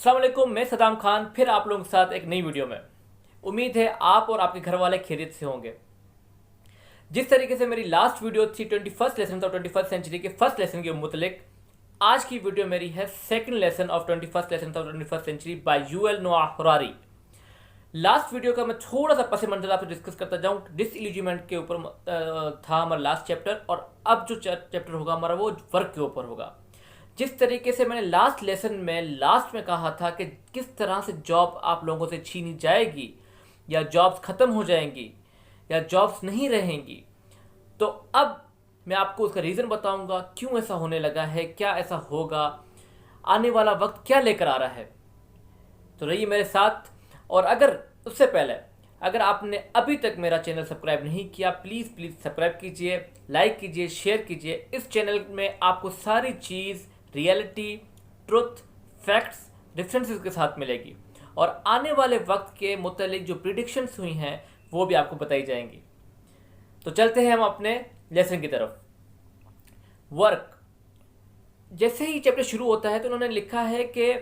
अस्सलाम वालेकुम, मैं सदाम खान फिर आप लोगों के साथ एक नई वीडियो में। उम्मीद है आप और आपके घर वाले खैरियत से होंगे। जिस तरीके से मेरी लास्ट वीडियो थी 21st lesson of 21st century के फर्स्ट लेसन के मुतलिक, आज की वीडियो मेरी है second lesson of 21st lesson of 21st century by Yuval Noah Harari. Last video का मैं थोड़ा सा पस मंजर आपसे डिस्कस करता जाऊँ। डिसइल्यूजनमेंट के ऊपर था हमारा लास्ट चैप्टर, और अब जो चैप्टर होगा हमारा वो वर्क के ऊपर होगा। जिस तरीके से मैंने लास्ट लेसन में लास्ट में कहा था कि किस तरह से जॉब आप लोगों से छीनी जाएगी या जॉब्स ख़त्म हो जाएंगी या जॉब्स नहीं रहेंगी, तो अब मैं आपको उसका रीज़न बताऊंगा क्यों ऐसा होने लगा है, क्या ऐसा होगा, आने वाला वक्त क्या लेकर आ रहा है। तो रहिए मेरे साथ। और अगर उससे पहले अगर आपने अभी तक मेरा चैनल सब्सक्राइब नहीं किया, प्लीज़ सब्सक्राइब कीजिए, लाइक कीजिए, शेयर कीजिए। इस चैनल में आपको सारी चीज़ रियलिटी, ट्रुथ, फैक्ट्स, रेफरेंसेस के साथ मिलेगी, और आने वाले वक्त के मुतालिक जो प्रिडिक्शंस हुई हैं वो भी आपको बताई जाएंगी। तो चलते हैं हम अपने लेसन की तरफ। वर्क। जैसे ही चैप्टर शुरू होता है तो उन्होंने लिखा है कि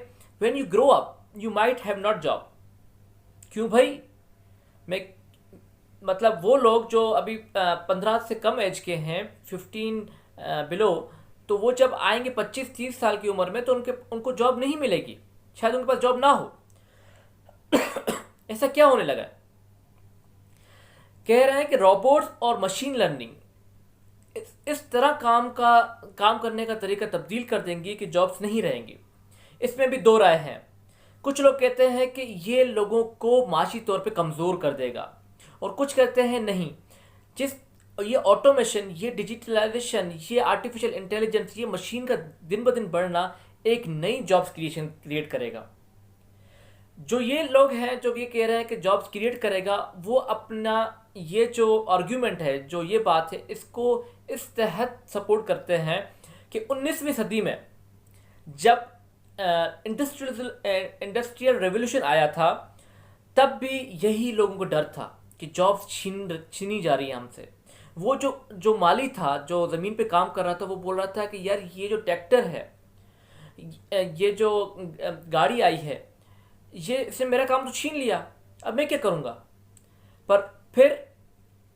when you grow up you might have not job. क्यों भाई? मैं मतलब वो लोग जो अभी 15 से कम एज के हैं, 15 बिलो, तो वो जब आएंगे 25-30 साल की उम्र में तो उनको जॉब नहीं मिलेगी, शायद उनके पास जॉब ना हो। ऐसा क्या होने लगा है? कह रहे हैं कि रोबोट्स और मशीन लर्निंग इस तरह काम करने का तरीका तब्दील कर देंगी कि जॉब्स नहीं रहेंगी। इसमें भी दो राय हैं। कुछ लोग कहते हैं कि ये लोगों को माशी तौर पे कमज़ोर कर देगा, और कुछ कहते हैं नहीं, ये ऑटोमेशन, ये डिजिटलाइजेशन, ये आर्टिफिशियल इंटेलिजेंस, ये मशीन का दिन ब दिन बढ़ना एक नई जॉब्स क्रिएट करेगा। जो ये लोग हैं जो ये कह रहे हैं कि जॉब्स क्रिएट करेगा, वो अपना ये जो आर्ग्यूमेंट है, जो ये बात है, इसको इस तहत सपोर्ट करते हैं कि 19वीं सदी में जब इंडस्ट्रियल रेवोल्यूशन आया था, तब भी यही लोगों को डर था कि जॉब्स छीनी जा रही है हमसे। वो जो माली था, जो ज़मीन पे काम कर रहा था, वो बोल रहा था कि यार ये जो ट्रैक्टर है, ये जो गाड़ी आई है, ये इसने मेरा काम तो छीन लिया, अब मैं क्या करूँगा। पर फिर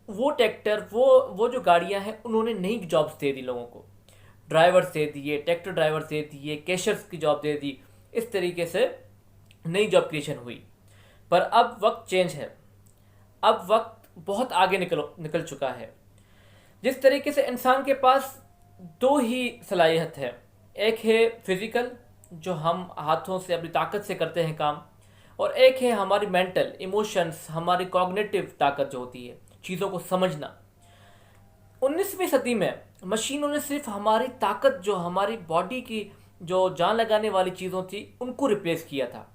वो ट्रैक्टर, वो जो गाड़ियाँ हैं, उन्होंने नई जॉब्स दे दी लोगों को। ड्राइवर्स दे दिए, ट्रैक्टर ड्राइवर्स दे दिए, कैशर्स की जॉब दे दी। इस तरीके से नई जॉब क्रिएशन हुई। पर अब वक्त चेंज है, अब वक्त बहुत आगे निकल चुका है। जिस तरीके से इंसान के पास दो ही सलाहियत है, एक है फिज़िकल, जो हम हाथों से अपनी ताकत से करते हैं काम, और एक है हमारी मेंटल इमोशंस, हमारी कॉग्निटिव ताकत जो होती है चीज़ों को समझना। 19वीं सदी में मशीनों ने सिर्फ हमारी ताकत, जो हमारी बॉडी की जो जान लगाने वाली चीज़ों थी, उनको रिप्लेस किया था।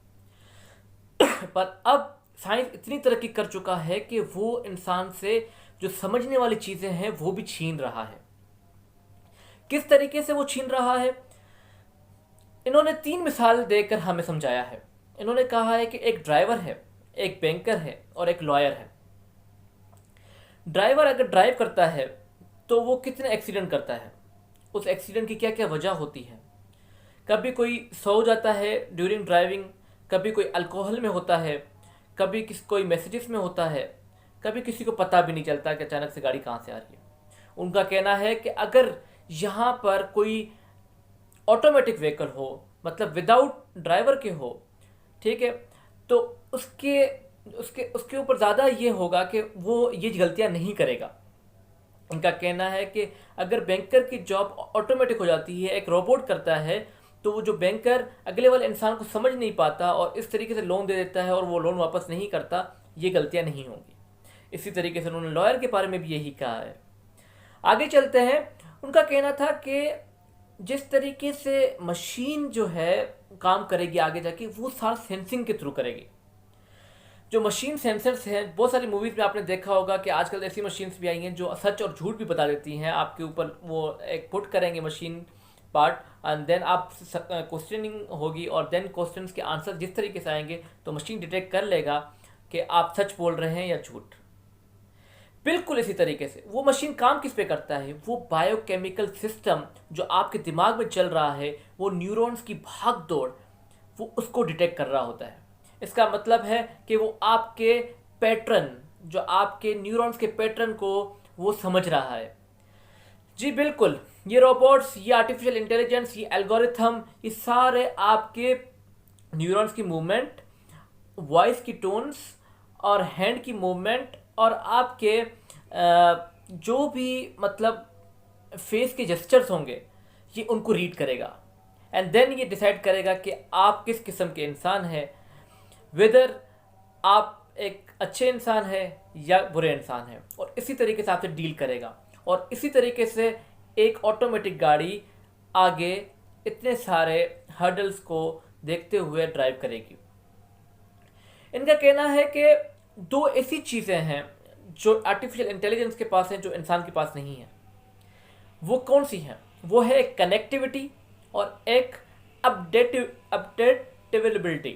पर अब साइंस इतनी तरक्की कर चुका है कि वो इंसान से जो समझने वाली चीज़ें हैं वो भी छीन रहा है। किस तरीके से वो छीन रहा है? इन्होंने 3 मिसाल देकर हमें समझाया है। इन्होंने कहा है कि एक ड्राइवर है, एक बैंकर है और एक लॉयर है। ड्राइवर अगर ड्राइव करता है तो वो कितने एक्सीडेंट करता है, उस एक्सीडेंट की क्या क्या वजह होती है। कभी कोई सो जाता है ड्यूरिंग ड्राइविंग, कभी कोई अल्कोहल में होता है, कभी कोई मैसेजेस में होता है, कभी किसी को पता भी नहीं चलता कि अचानक से गाड़ी कहाँ से आ रही है। उनका कहना है कि अगर यहाँ पर कोई ऑटोमेटिक व्हीकल हो, मतलब विदाउट ड्राइवर के हो, ठीक है, तो उसके ऊपर ज़्यादा ये होगा कि वो ये गलतियाँ नहीं करेगा। इनका कहना है कि अगर बैंकर की जॉब ऑटोमेटिक हो जाती है, एक रोबोट करता है, तो वो जो बैंकर अगले वाले इंसान को समझ नहीं पाता और इस तरीके से लोन दे देता है और वो लोन वापस नहीं करता, ये गलतियाँ नहीं होंगी। इसी तरीके से उन्होंने लॉयर के बारे में भी यही कहा है। आगे चलते हैं। उनका कहना था कि जिस तरीके से मशीन जो है काम करेगी आगे जाके, वो सारा सेंसिंग के थ्रू करेगी। जो मशीन सेंसर्स हैं, बहुत सारी मूवीज़ में आपने देखा होगा कि आजकल ऐसी मशीन्स भी आई हैं जो सच और झूठ भी बता देती हैं। आपके ऊपर वो एक पुट करेंगे मशीन पार्ट, एंड देन आप क्वेश्चनिंग होगी, और देन क्वेश्चंस के आंसर जिस तरीके से आएंगे तो मशीन डिटेक्ट कर लेगा कि आप सच बोल रहे हैं या झूठ। बिल्कुल इसी तरीके से वो मशीन काम किस पे करता है? वो बायोकेमिकल सिस्टम जो आपके दिमाग में चल रहा है, वो न्यूरॉन्स की भाग दौड़, वो उसको डिटेक्ट कर रहा होता है। इसका मतलब है कि वो आपके पैटर्न, जो आपके न्यूरॉन्स के पैटर्न को वो समझ रहा है। जी बिल्कुल, ये रोबोट्स, ये आर्टिफिशियल इंटेलिजेंस, ये एल्गोरिथम, ये सारे आपके न्यूरॉन्स की मूवमेंट, वॉइस की टोन्स और हैंड की मूवमेंट और आपके जो भी मतलब फेस के जेस्चर्स होंगे, ये उनको रीड करेगा एंड देन ये डिसाइड करेगा कि आप किस किस्म के इंसान हैं, वेदर आप एक अच्छे इंसान हैं या बुरे इंसान हैं, और इसी तरीके से आपसे डील करेगा। और इसी तरीके से एक ऑटोमेटिक गाड़ी आगे इतने सारे हर्डल्स को देखते हुए ड्राइव करेगी। इनका कहना है कि दो ऐसी चीज़ें हैं जो आर्टिफिशियल इंटेलिजेंस के पास हैं जो इंसान के पास नहीं है। वो कौन सी हैं? वो है एक कनेक्टिविटी और एक अपडेटेबिलिटी।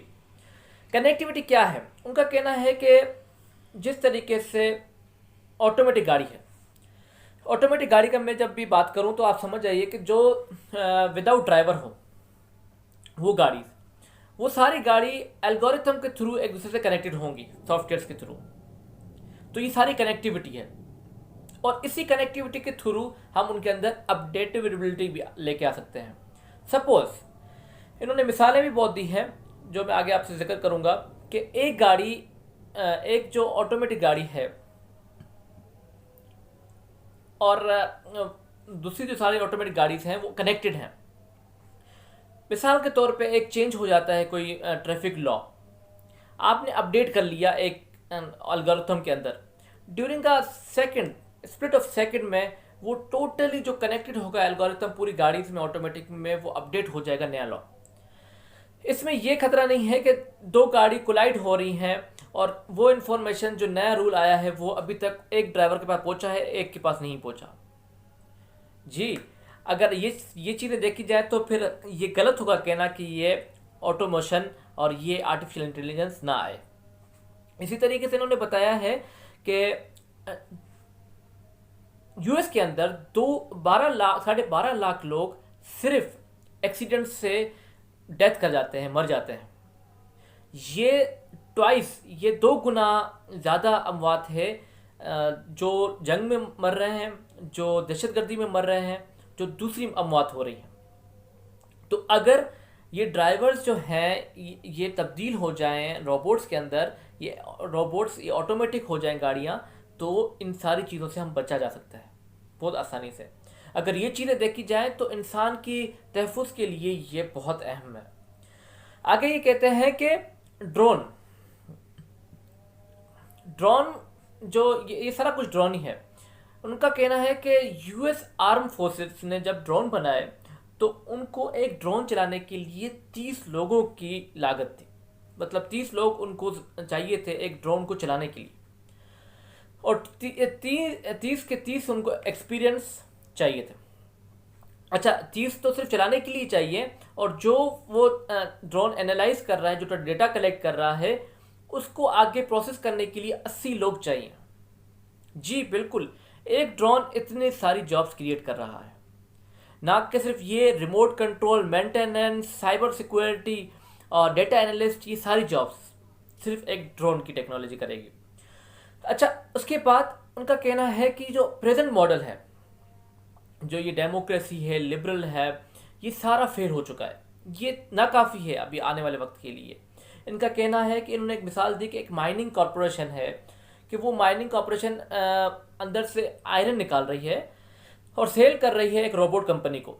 कनेक्टिविटी क्या है? उनका कहना है कि जिस तरीके से ऑटोमेटिक गाड़ी है, ऑटोमेटिक गाड़ी का मैं जब भी बात करूं तो आप समझ जाइए कि जो विदाउट ड्राइवर हो वो सारी गाड़ी एल्गोरिथम के थ्रू एक दूसरे से कनेक्टेड होंगी, सॉफ्टवेयर्स के थ्रू। तो ये सारी कनेक्टिविटी है और इसी कनेक्टिविटी के थ्रू हम उनके अंदर अपडेटेबिलिटी भी लेके आ सकते हैं। सपोज इन्होंने मिसालें भी बहुत दी हैं जो मैं आगे आपसे जिक्र करूंगा कि एक गाड़ी, एक जो ऑटोमेटिक गाड़ी है और दूसरी जो सारी ऑटोमेटिक गाड़ीज हैं वो कनेक्टेड हैं। मिसाल के तौर पे एक चेंज हो जाता है कोई ट्रैफिक लॉ, आपने अपडेट कर लिया एक एल्गोरिथम के अंदर, during a second, split of second में वो टोटली जो कनेक्टेड होगा एल्गोरिथम पूरी गाड़ी में ऑटोमेटिक में वो अपडेट हो जाएगा नया लॉ। इसमें ये खतरा नहीं है कि दो गाड़ी कोलाइड हो रही हैं और वो इन्फॉर्मेशन जो नया रूल आया है वो अभी तक एक ड्राइवर के पास पहुंचा है, एक के पास नहीं पहुंचा। जी, अगर ये चीज़ें देखी जाए तो फिर ये गलत होगा कहना कि ये ऑटोमेशन और ये आर्टिफिशियल इंटेलिजेंस ना आए। इसी तरीके से इन्होंने बताया है कि यूएस के अंदर 12 लाख लोग सिर्फ एक्सीडेंट से डेथ कर जाते हैं, मर जाते हैं। ये 2 गुना ज़्यादा अमवात है जो जंग में मर रहे हैं, जो दहशतगर्दी में मर रहे हैं, जो दूसरी अमवात हो रही है। तो अगर ये ड्राइवर्स जो हैं ये तब्दील हो जाएं रोबोट्स के अंदर, ये रोबोट्स ये ऑटोमेटिक हो जाएं गाड़ियाँ, तो इन सारी चीज़ों से हम बचा जा सकता है बहुत आसानी से। अगर ये चीज़ें देखी जाएं तो इंसान की तहफ़्फ़ुज़ के लिए ये बहुत अहम है। आगे ये कहते हैं कि ड्रोन जो ये सारा कुछ ड्रोन ही है। उनका कहना है कि यूएस आर्म फोर्सेस ने जब ड्रोन बनाए तो उनको एक ड्रोन चलाने के लिए 30 लोगों की लागत थी, मतलब 30 लोग उनको चाहिए थे एक ड्रोन को चलाने के लिए, और 30 के 30 उनको एक्सपीरियंस चाहिए थे। अच्छा, 30 तो सिर्फ चलाने के लिए चाहिए, और जो वो ड्रोन एनालाइज कर रहा है, जो डेटा कलेक्ट कर रहा है, उसको आगे प्रोसेस करने के लिए 80 लोग चाहिए। जी बिल्कुल, एक ड्रोन इतनी सारी जॉब्स क्रिएट कर रहा है। ना कि सिर्फ ये, remote control, maintenance, cyber security और डेटा एनालिस्ट, ये सारी जॉब्स सिर्फ एक ड्रोन की टेक्नोलॉजी करेगी। अच्छा, उसके बाद उनका कहना है कि जो प्रेजेंट मॉडल है, जो ये डेमोक्रेसी है, लिबरल है, ये सारा फेल हो चुका है, ये नाकाफ़ी है अभी आने वाले वक्त के लिए। इनका कहना है कि इन्होंने एक मिसाल दी कि एक माइनिंग कॉरपोरेशन है कि वो माइनिंग कॉरपोरेशन अंदर से आयरन निकाल रही है और सेल कर रही है एक रोबोट कंपनी को।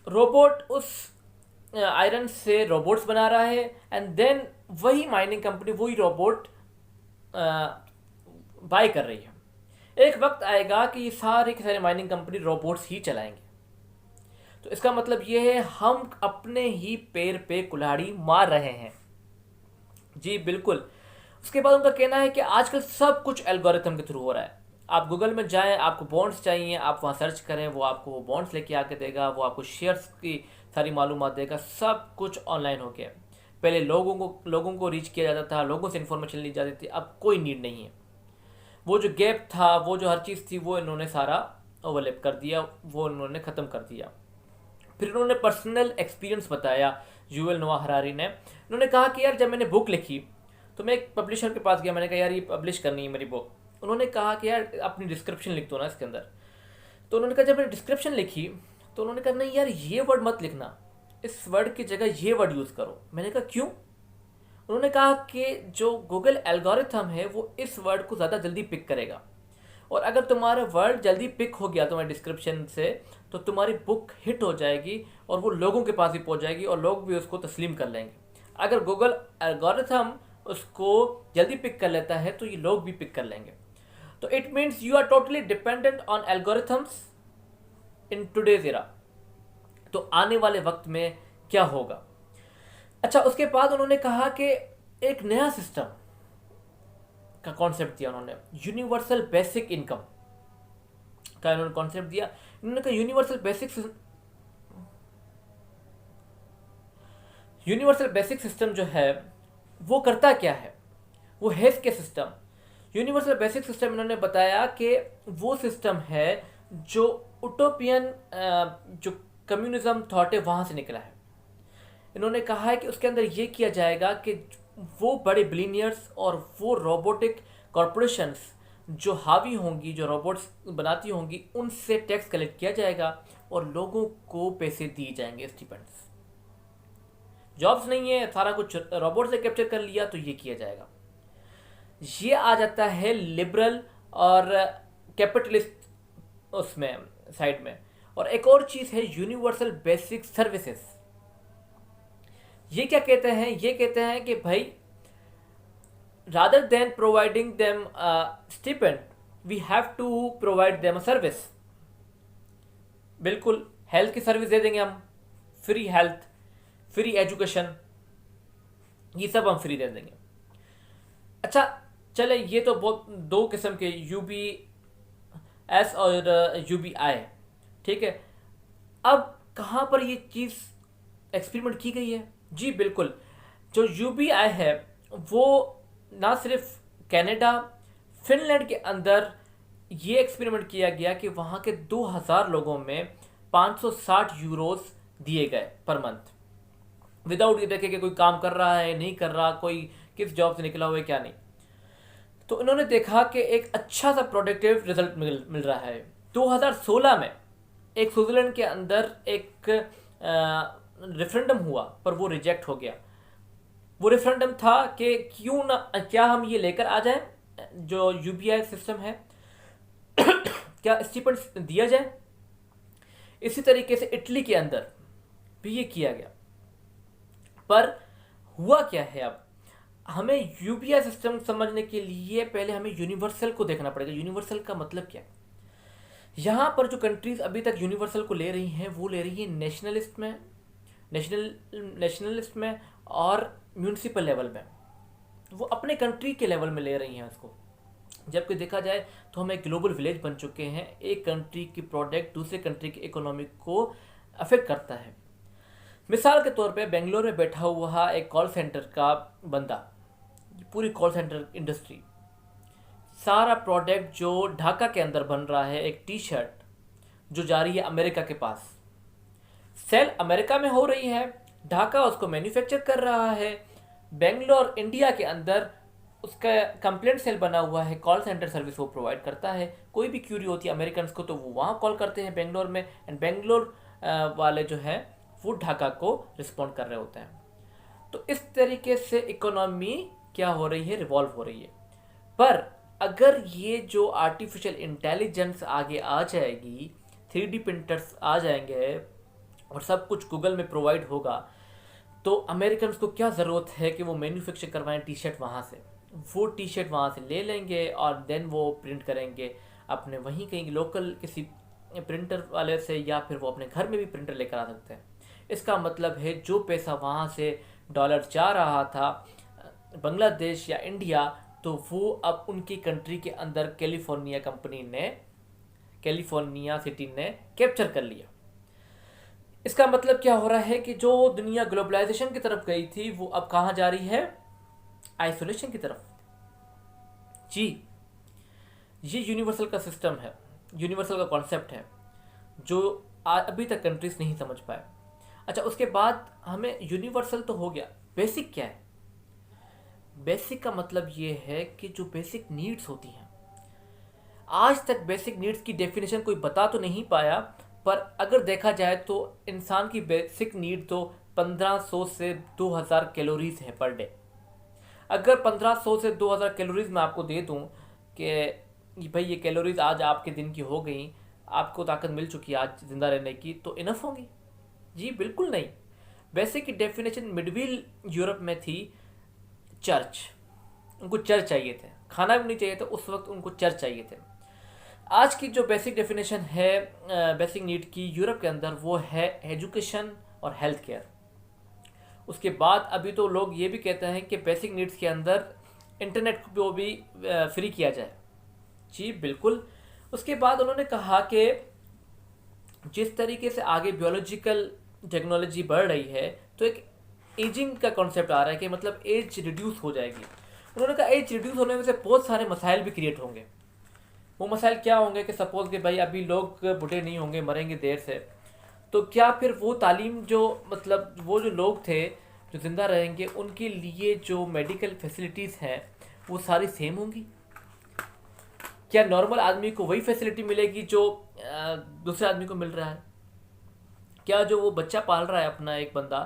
रोबोट उस आयरन से रोबोट्स बना रहा है एंड देन वही माइनिंग कंपनी वही रोबोट बाय कर रही है। एक वक्त आएगा कि ये सारे के सारे माइनिंग कंपनी रोबोट्स ही चलाएंगे। तो इसका मतलब ये है हम अपने ही पैर पे कुल्हाड़ी मार रहे हैं। जी बिल्कुल। उसके बाद उनका कहना है कि आजकल सब कुछ एल्गोरिथम के थ्रू हो रहा है। आप गूगल में जाएं, आपको बॉन्ड्स चाहिए, आप वहाँ सर्च करें, वो आपको वो बॉन्ड्स लेके आके देगा, वो आपको शेयर्स की सारी मालूमात देगा। सब कुछ ऑनलाइन हो गया। पहले लोगों को रीच किया जाता था, लोगों से इन्फॉर्मेशन ली जाती थी, अब कोई नीड नहीं है। वो जो गैप था, वो जो हर चीज़ थी, वो इन्होंने सारा ओवरलैप कर दिया, वो इन्होंने ख़त्म कर दिया। फिर उन्होंने पर्सनल एक्सपीरियंस बताया युवल नोआ हरारी ने। उन्होंने कहा कि यार जब मैंने बुक लिखी तो मैं एक पब्लिशर के पास गया, मैंने कहा यार ये पब्लिश करनी है मेरी बुक। उन्होंने कहा कि यार अपनी डिस्क्रिप्शन लिख दो ना इसके अंदर। तो उन्होंने कहा जब मैंने डिस्क्रिप्शन लिखी तो उन्होंने कहा नहीं यार ये वर्ड मत लिखना, इस वर्ड की जगह ये वर्ड यूज़ करो। मैंने कहा क्यों? उन्होंने कहा कि जो गूगल एल्गोरिथम है वो इस वर्ड को ज़्यादा जल्दी पिक करेगा, और अगर तुम्हारा वर्ड जल्दी पिक हो गया तुम्हारे डिस्क्रिप्शन से तो तुम्हारी बुक हिट हो जाएगी और वो लोगों के पास ही पहुंच जाएगी और लोग भी उसको तस्लीम कर लेंगे। अगर गूगल एल्गोरिथम उसको जल्दी पिक कर लेता है तो ये लोग भी पिक कर लेंगे। तो it means you are totally dependent on algorithms in today's era. तो आने वाले वक्त में क्या होगा? अच्छा, उसके बाद उन्होंने कहा कि एक नया सिस्टम का कॉन्सेप्ट दिया उन्होंने, यूनिवर्सल बेसिक इनकम का इन्होंने कॉन्सेप्ट दिया। इन्होंने कहा यूनिवर्सल बेसिक सिस्टम जो है वो करता क्या है, वो है इसके सिस्टम। यूनिवर्सल बेसिक सिस्टम इन्होंने बताया कि वो सिस्टम है जो उटोपियन जो कम्युनिज्म थॉट है वहाँ से निकला है। इन्होंने कहा है कि उसके अंदर ये किया जाएगा कि वो बड़े बिलीनियर्स और वो रोबोटिक कॉरपोरेशंस जो हावी होंगी, जो रोबोट्स बनाती होंगी, उनसे टैक्स कलेक्ट किया जाएगा और लोगों को पैसे दिए जाएंगे, स्टिपेंड्स। जॉब्स नहीं है, सारा कुछ रोबोट से कैप्चर कर लिया तो ये किया जाएगा। ये आ जाता है लिबरल और कैपिटलिस्ट उसमें साइड में। और एक और चीज़ है यूनिवर्सल बेसिक सर्विसेज। ये क्या कहते हैं? ये कहते हैं कि भाई rather than providing them a stipend we have to provide them a service। बिल्कुल हेल्थ की सर्विस दे देंगे हम, फ्री हेल्थ, फ्री एजुकेशन, ये सब हम फ्री दे देंगे। अच्छा चले, ये तो बहुत दो किस्म के UBS और UBI, ठीक है। अब कहाँ पर ये चीज़ एक्सपेरिमेंट की गई है? जी बिल्कुल, जो UBI है वो ना सिर्फ कनाडा, फिनलैंड के अंदर ये एक्सपेरिमेंट किया गया कि वहाँ के 2000 लोगों में 560 यूरोस दिए गए पर मंथ, विदाउट ये देखे कि कोई काम कर रहा है नहीं कर रहा, कोई किस जॉब से निकला हुआ है क्या नहीं। तो इन्होंने देखा कि एक अच्छा सा प्रोडक्टिव रिजल्ट मिल रहा है। 2016 में एक स्विट्जरलैंड के अंदर एक रेफरेंडम हुआ पर वो रिजेक्ट हो गया। वो रेफरेंडम था कि क्यों ना, क्या हम ये लेकर आ जाएं जो UBI सिस्टम है, क्या स्टिपेंड दिया जाए। इसी तरीके से इटली के अंदर भी ये किया गया। पर हुआ क्या है, अब हमें UBI सिस्टम समझने के लिए पहले हमें यूनिवर्सल को देखना पड़ेगा। यूनिवर्सल का मतलब क्या है? यहाँ पर जो कंट्रीज अभी तक यूनिवर्सल को ले रही हैं वो ले रही है नेशनलिस्ट में और म्यूनिसिपल लेवल में, वो अपने कंट्री के लेवल में ले रही हैं उसको। जबकि देखा जाए तो हम एक ग्लोबल विलेज बन चुके हैं। एक कंट्री की प्रोडक्ट दूसरे कंट्री की इकोनॉमी को अफेक्ट करता है। मिसाल के तौर पे बेंगलोर में बैठा हुआ एक कॉल सेंटर का बंदा, पूरी कॉल सेंटर इंडस्ट्री, सारा प्रोडक्ट जो ढाका के अंदर बन रहा है, एक T-शर्ट जो जा रही है अमेरिका के पास, सेल अमेरिका में हो रही है, ढाका उसको मैन्युफैक्चर कर रहा है। बेंगलोर इंडिया के अंदर उसका कंप्लेंट सेल बना हुआ है, कॉल सेंटर सर्विस वो प्रोवाइड करता है। कोई भी क्यूरी होती है अमेरिकन को तो वो वहाँ कॉल करते हैं बेंगलोर में, एंड बेंगलोर वाले जो है वो ढाका को रिस्पॉन्ड कर रहे होते हैं। तो इस तरीके से इकोनॉमी क्या हो रही है, रिवॉल्व हो रही है। पर अगर ये जो आर्टिफिशियल इंटेलिजेंस आगे आ जाएगी, 3D प्रिंटर्स आ जाएंगे और सब कुछ गूगल में प्रोवाइड होगा, तो अमेरिकन को क्या ज़रूरत है कि वो मैन्युफैक्चर करवाएं T-शर्ट वहाँ से। वो T-शर्ट वहाँ से ले लेंगे और देन वो प्रिंट करेंगे अपने वहीं कहीं लोकल किसी प्रिंटर वाले से, या फिर वो अपने घर में भी प्रिंटर लेकर आ सकते हैं। इसका मतलब है जो पैसा वहाँ से डॉलर जा रहा था बांग्लादेश या इंडिया, तो वो अब उनकी कंट्री के अंदर कैलिफोर्निया सिटी ने कैप्चर कर लिया। इसका मतलब क्या हो रहा है कि जो दुनिया ग्लोबलाइजेशन की तरफ गई थी वो अब कहाँ जा रही है? आइसोलेशन की तरफ। जी, ये यूनिवर्सल का सिस्टम है, यूनिवर्सल का कॉन्सेप्ट है जो अभी तक कंट्रीज नहीं समझ पाए। अच्छा, उसके बाद हमें यूनिवर्सल तो हो गया, बेसिक क्या है? बेसिक का मतलब ये है कि जो बेसिक नीड्स होती हैं, आज तक बेसिक नीड्स की डेफिनेशन कोई बता तो नहीं पाया, पर अगर देखा जाए तो इंसान की बेसिक नीड तो 1500 से 2000 कैलोरीज है पर डे। अगर 1500 से 2000 कैलोरीज मैं आपको दे दूं कि भाई ये कैलोरीज आज आपके दिन की हो गई, आपको ताकत मिल चुकी है आज ज़िंदा रहने की, तो इनफ होंगी? जी बिल्कुल नहीं। बेसिक की डेफिनेशन मिडवील यूरोप में थी चर्च। उनको चर्च चाहिए थे, खाना भी नहीं चाहिए था उस वक्त, उनको चर्च चाहिए थे। आज की जो बेसिक डेफिनेशन है बेसिक नीड की यूरोप के अंदर, वो है एजुकेशन और हेल्थ केयर। उसके बाद अभी तो लोग ये भी कहते हैं कि बेसिक नीड्स के अंदर इंटरनेट को भी फ्री किया जाए। जी बिल्कुल। उसके बाद उन्होंने कहा कि जिस तरीके से आगे बायोलॉजिकल टेक्नोलॉजी बढ़ रही है, तो एक एजिंग का कॉन्सेप्ट आ रहा है कि मतलब एज रिड्यूस हो जाएगी। उन्होंने कहा एज रिड्यूस होने में से बहुत सारे मसाइल भी क्रिएट होंगे। वो मसाइल क्या होंगे कि सपोज कि भाई अभी लोग बूढ़े नहीं होंगे, मरेंगे देर से, तो क्या फिर वो तालीम जो मतलब वो जो लोग थे जो ज़िंदा रहेंगे, उनके लिए जो मेडिकल फैसिलिटीज़ हैं वो सारी सेम होंगी? क्या नॉर्मल आदमी को वही फैसिलिटी मिलेगी जो दूसरे आदमी को मिल रहा है? क्या जो वो बच्चा पाल रहा है अपना एक बंदा,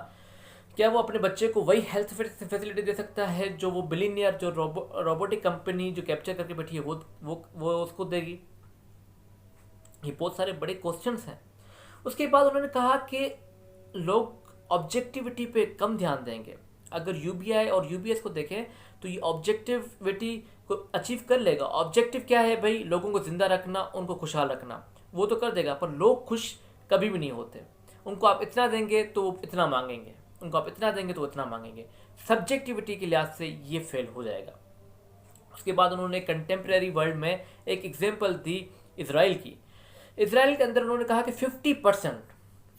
क्या वो अपने बच्चे को वही हेल्थ फैसिलिटी दे सकता है जो वो बिलीनियर जो रोबोटिक कंपनी जो कैप्चर करके बैठी है वो उसको देगी? ये बहुत सारे बड़े क्वेश्चंस हैं। उसके बाद उन्होंने कहा कि लोग ऑब्जेक्टिविटी पे कम ध्यान देंगे। अगर यूबीआई और यूबीएस को देखें तो ये ऑब्जेक्टिविटी को अचीव कर लेगा। ऑब्जेक्टिव क्या है भाई? लोगों को ज़िंदा रखना, उनको खुशहाल रखना, वो तो कर देगा, पर लोग खुश कभी भी नहीं होते। उनको आप इतना देंगे तो वो इतना मांगेंगे, उनको आप इतना देंगे तो वो इतना मांगेंगे। सब्जेक्टिविटी के लिहाज से ये फेल हो जाएगा। उसके बाद उन्होंने कंटेम्प्रेरी वर्ल्ड में एक एग्जाम्पल दी इसराइल की। इसराइल के अंदर उन्होंने कहा कि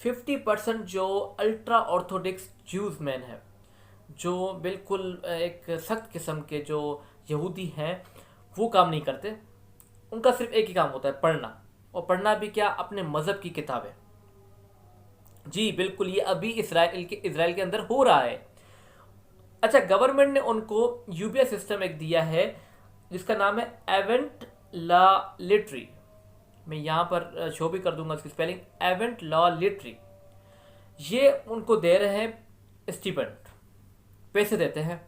50% जो अल्ट्रा ऑर्थोडॉक्स ज्यूज मैन है, जो बिल्कुल एक सख्त किस्म के जो यहूदी हैं, वो काम नहीं करते। उनका सिर्फ एक ही काम होता है, पढ़ना। और पढ़ना भी क्या? अपने मज़हब की किताबें। जी बिल्कुल, ये अभी इसराइल के अंदर हो रहा है। अच्छा, गवर्नमेंट ने उनको यूबीएस सिस्टम एक दिया है जिसका नाम है एवेंट ला लिटरी। मैं यहाँ पर शो भी कर दूंगा उसकी स्पेलिंग, एवेंट लॉ लिटरी। ये उनको दे रहे हैं स्टीपेंड, पैसे देते हैं।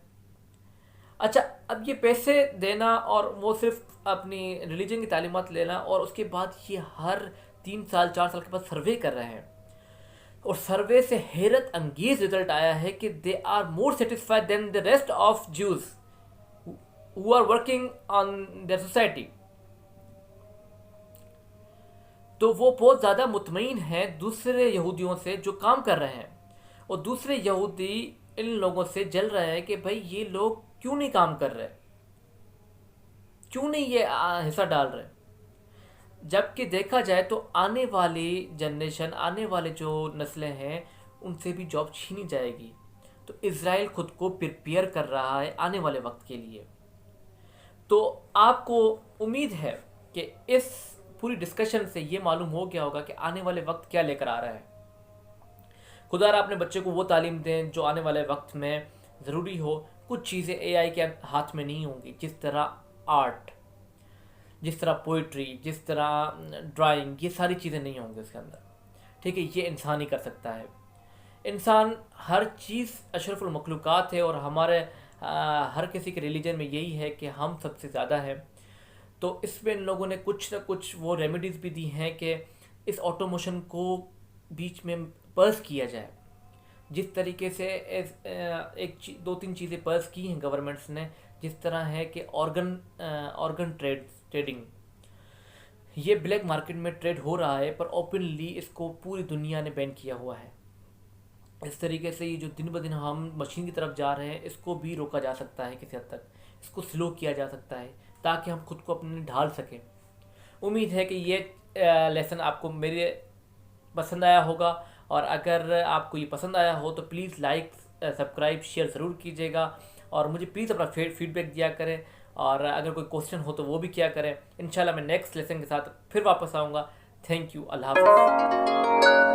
अच्छा, अब ये पैसे देना और वो सिर्फ अपनी रिलीजन की तालीमात लेना, और उसके बाद ये हर 3 साल 4 साल के बाद सर्वे कर रहे हैं, और सर्वे से हैरत अंगेज रिजल्ट आया है कि they are more satisfied than the rest of Jews who are working on their society. तो वो बहुत ज़्यादा मुतमईन हैं दूसरे यहूदियों से जो काम कर रहे हैं, और दूसरे यहूदी इन लोगों से जल रहे हैं कि भाई ये लोग क्यों नहीं काम कर रहे, क्यों नहीं ये हिस्सा डाल रहे। जबकि देखा जाए तो आने वाली जनरेशन, आने वाले जो नस्लें हैं, उनसे भी जॉब छीनी जाएगी। तो इज़राइल खुद को प्रिपेयर कर रहा है आने वाले वक्त के लिए। तो आपको उम्मीद है कि इस पूरी डिस्कशन से ये मालूम हो गया होगा कि आने वाले वक्त क्या लेकर आ रहा है। खुदा अपने बच्चे को वो तालीम दें जो आने वाले वक्त में ज़रूरी हो। कुछ चीज़ें एआई के हाथ में नहीं होंगी, जिस तरह आर्ट, जिस तरह पोइट्री, जिस तरह ड्राइंग, ये सारी चीज़ें नहीं होंगी उसके अंदर। ठीक है, ये इंसान ही कर सकता है। इंसान हर चीज़ अशरफुल मखलूक़ात है, और हमारे हर किसी के रिलीजन में यही है कि हम सबसे ज़्यादा हैं। तो इसमें इन लोगों ने कुछ ना कुछ वो रेमेडीज़ भी दी हैं कि इस ऑटोमेशन को बीच में पर्स किया जाए। जिस तरीके से एक 2-3 चीज़ें पर्स की हैं गवर्नमेंट्स ने, जिस तरह है कि ऑर्गन ट्रेडिंग, ये ब्लैक मार्केट में ट्रेड हो रहा है, पर ओपनली इसको पूरी दुनिया ने बैन किया हुआ है। इस तरीके से ये जो दिन ब दिन हम मशीन की तरफ जा रहे हैं, इसको भी रोका जा सकता है किसी हद तक, इसको स्लो किया जा सकता है, ताकि हम खुद को अपने ढाल सकें। उम्मीद है कि ये लेसन आपको मेरे पसंद आया होगा, और अगर आपको ये पसंद आया हो तो प्लीज़ लाइक, सब्सक्राइब, शेयर ज़रूर कीजिएगा, और मुझे प्लीज़ अपना फीडबैक दिया करें, और अगर कोई क्वेश्चन हो तो वो भी किया करें। इंशाल्लाह मैं नेक्स्ट लेसन के साथ फिर वापस आऊँगा। थैंक यू, अल्लाह हाफ़िज़।